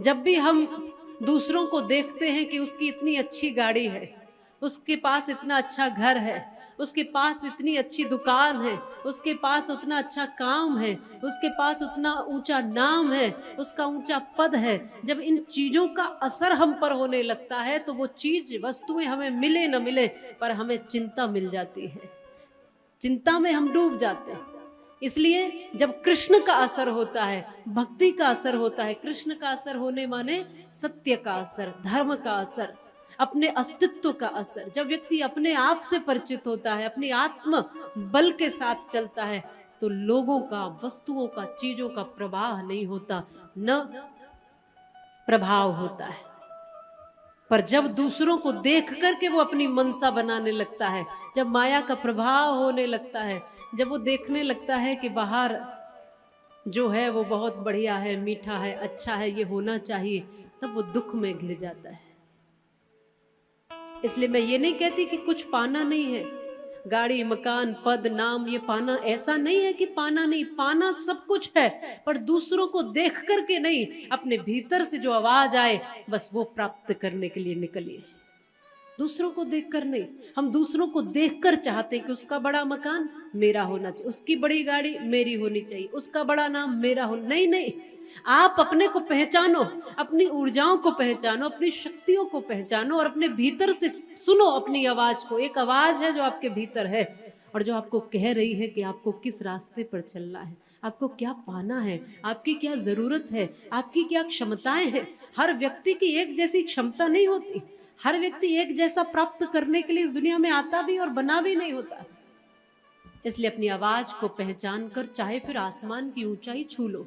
जब भी हम दूसरों को देखते हैं कि उसकी इतनी अच्छी गाड़ी है, उसके पास इतना अच्छा घर है, उसके पास इतनी अच्छी दुकान है, उसके पास उतना अच्छा काम है, उसके पास उतना ऊंचा नाम है, उसका ऊंचा पद है, जब इन चीजों का असर हम पर होने लगता है तो वो चीज वस्तुएं हमें मिले न मिले पर हमें चिंता मिल जाती है, चिंता में हम डूब जाते हैं। इसलिए जब कृष्ण का असर होता है, भक्ति का असर होता है, कृष्ण का असर होने माने सत्य का असर, धर्म का असर, अपने अस्तित्व का असर, जब व्यक्ति अपने आप से परिचित होता है, अपनी आत्म बल के साथ चलता है, तो लोगों का, वस्तुओं का, चीजों का प्रवाह नहीं होता, न प्रभाव होता है। पर जब दूसरों को देख करके वो अपनी मनसा बनाने लगता है, जब माया का प्रभाव होने लगता है, जब वो देखने लगता है कि बाहर जो है वो बहुत बढ़िया है, मीठा है, अच्छा है, ये होना चाहिए, तब वो दुख में घिर जाता है। इसलिए मैं ये नहीं कहती कि कुछ पाना नहीं है, गाड़ी, मकान, पद, नाम, ये पाना, ऐसा नहीं है कि पाना नहीं, पाना सब कुछ है, पर दूसरों को देख करके नहीं, अपने भीतर से जो आवाज आए बस वो प्राप्त करने के लिए निकलिए। दूसरों को देखकर नहीं, हम दूसरों को देखकर चाहते हैं कि उसका बड़ा मकान मेरा होना चाहिए, उसकी बड़ी गाड़ी मेरी होनी चाहिए, उसका बड़ा नाम मेरा हो, नहीं नहीं, आप अपने को पहचानो, अपनी ऊर्जाओं को पहचानो, अपनी शक्तियों को पहचानो और अपने भीतर से सुनो अपनी आवाज को। एक आवाज है जो आपके भीतर है और जो आपको कह रही है कि आपको किस रास्ते पर चलना है, आपको क्या पाना है, आपकी क्या जरूरत है, आपकी क्या क्षमताएं हैं। हर व्यक्ति की एक जैसी क्षमता नहीं होती, हर व्यक्ति एक जैसा प्राप्त करने के लिए इस दुनिया में आता भी और बना भी नहीं होता। इसलिए अपनी आवाज को पहचान कर चाहे फिर आसमान की ऊंचाई छू लो,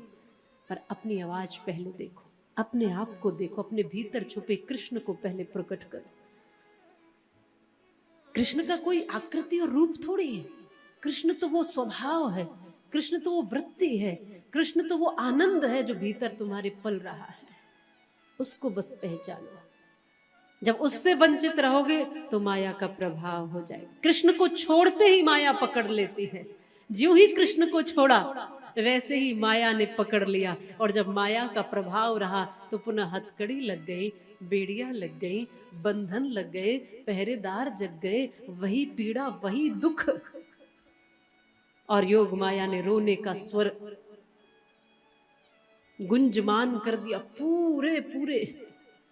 पर अपनी आवाज पहले देखो, अपने आप को देखो, अपने भीतर छुपे कृष्ण को पहले प्रकट करो। कृष्ण का कोई आकृति और रूप थोड़ी है, कृष्ण तो वो स्वभाव है, कृष्ण तो वो वृत्ति है, कृष्ण तो वो आनंद है जो भीतर तुम्हारे पल रहा है, उसको बस पहचानो। जब उससे वंचित रहोगे तो माया का प्रभाव हो जाएगा। कृष्ण को छोड़ते ही माया पकड़ लेती है, ज्यों ही कृष्ण को छोड़ा वैसे ही माया ने पकड़ लिया, और जब माया का प्रभाव रहा तो पुनः हथकड़ी लग गई, बेड़ियां लग गई, बंधन लग गए, पहरेदार जग गए, वही पीड़ा, वही दुख, और योग माया ने रोने का स्वर गुंजमान कर दिया। पूरे पूरे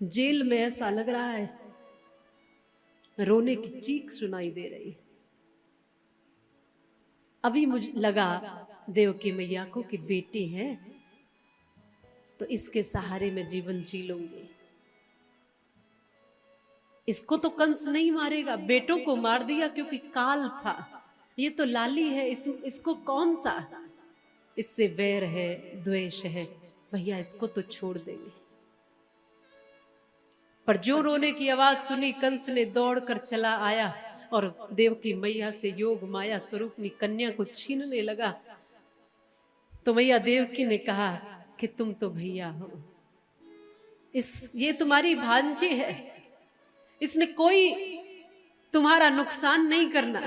जेल में ऐसा लग रहा है रोने की चीख सुनाई दे रही है। अभी मुझे लगा देवकी मैया को कि बेटी है तो इसके सहारे में जीवन जी लूंगी, इसको तो कंस नहीं मारेगा, बेटों को मार दिया क्योंकि काल था, ये तो लाली है, इसको कौन सा इससे वैर है, द्वेष है, भैया इसको तो छोड़ देंगे। पर जो रोने की आवाज सुनी, कंस ने दौड़कर चला आया और देवकी मैया से योग माया स्वरूपनी कन्या को छीनने लगा। तो मैया देवकी ने कहा कि तुम तो भैया हो, ये तुम्हारी भांजी है, इसने कोई तुम्हारा नुकसान नहीं करना,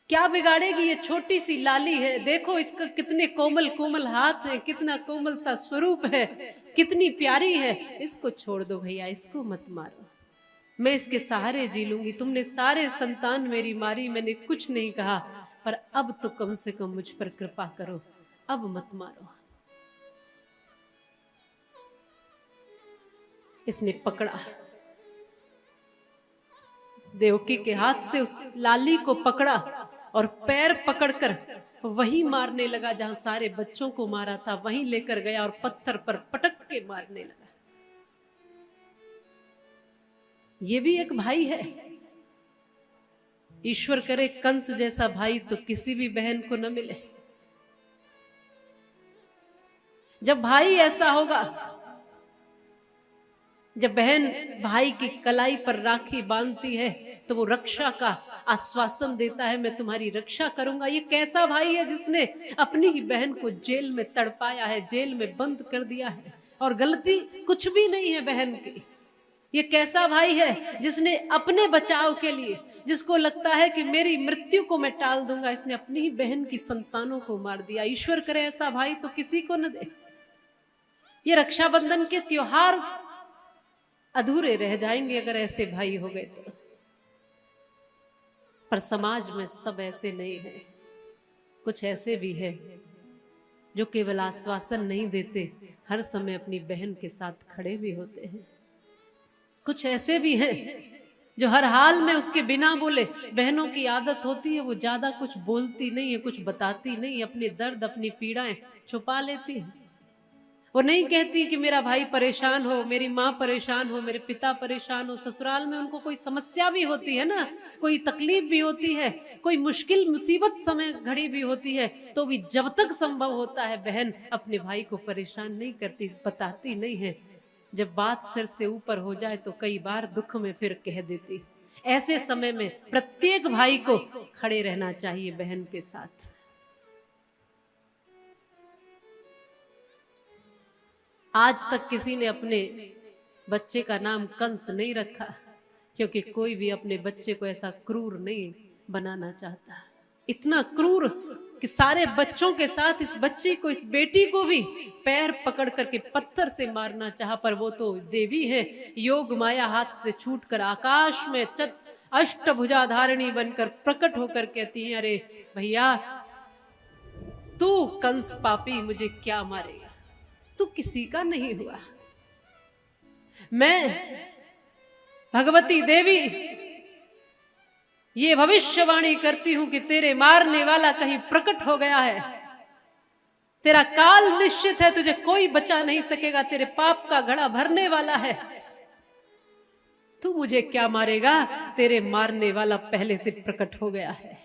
क्या बिगाड़ेगी, ये छोटी सी लाली है, देखो इसका कितने कोमल कोमल हाथ है, कितना कोमल सा स्वरूप है, कितनी प्यारी है, इसको छोड़ दो भैया, इसको मत मारो, मैं इसके सहारे जी लूंगी, तुमने सारे संतान मेरी मारी, मैंने कुछ नहीं कहा, पर अब तो कम से कम मुझ पर कृपा करो, अब मत मारो। इसने पकड़ा, देवकी के हाथ से उस लाली को पकड़ा और पैर पकड़कर वही मारने लगा जहां सारे बच्चों को मारा था, वहीं लेकर गया और पत्थर पर पटक के मारने लगा। ये भी एक भाई है, ईश्वर करे कंस जैसा भाई तो किसी भी बहन को न मिले। जब भाई ऐसा होगा, जब बहन भाई की कलाई पर राखी बांधती है तो वो रक्षा का आश्वासन देता है, मैं तुम्हारी रक्षा करूंगा। ये कैसा भाई है जिसने अपनी ही बहन को जेल में तड़पाया है, जेल में बंद कर दिया है, और गलती कुछ भी नहीं है बहन की। ये कैसा भाई है जिसने अपने बचाव के लिए, जिसको लगता है कि मेरी मृत्यु को मैं टाल दूंगा, इसने अपनी ही बहन की संतानों को मार दिया। ईश्वर करे ऐसा भाई तो किसी को न दे। ये रक्षाबंधन के त्योहार अधूरे रह जाएंगे अगर ऐसे भाई हो गए तो। पर समाज में सब ऐसे नहीं है। कुछ ऐसे भी है जो केवल आश्वासन नहीं देते, हर समय अपनी बहन के साथ खड़े भी होते हैं। कुछ ऐसे भी हैं जो हर हाल में उसके बिना बोले, बहनों की आदत होती है वो ज्यादा कुछ बोलती नहीं है, कुछ बताती नहीं, अपने दर्द अपनी पीड़ाएं छुपा लेती है। वो नहीं कहती कि मेरा भाई परेशान हो, मेरी माँ परेशान हो, मेरे पिता परेशान हो। ससुराल में उनको कोई समस्या भी होती है ना, कोई तकलीफ भी होती है, कोई मुश्किल मुसीबत समय घड़ी भी होती है, तो भी जब तक संभव होता है बहन अपने भाई को परेशान नहीं करती, बताती नहीं है। जब बात सिर से ऊपर हो जाए तो कई बार दुख में फिर कह देती। ऐसे समय में प्रत्येक भाई को खड़े रहना चाहिए बहन के साथ। आज तक किसी ने अपने बच्चे का नाम कंस नहीं रखा, क्योंकि कोई भी अपने बच्चे को ऐसा क्रूर नहीं बनाना चाहता। इतना क्रूर कि सारे बच्चों के साथ इस बच्ची को, इस बेटी को भी पैर पकड़ करके पत्थर से मारना चाहा, पर वो तो देवी है, योग माया हाथ से छूटकर आकाश में अष्टभुजाधारिणी बनकर प्रकट होकर कहती है, अरे भैया तू कंस पापी मुझे क्या मारेगा, तू किसी का नहीं हुआ। मैं भगवती देवी ये भविष्यवाणी करती हूं कि तेरे मारने वाला कहीं प्रकट हो गया है, तेरा काल निश्चित है, तुझे कोई बचा नहीं सकेगा, तेरे पाप का घड़ा भरने वाला है, तू मुझे क्या मारेगा, तेरे मारने वाला पहले से प्रकट हो गया है।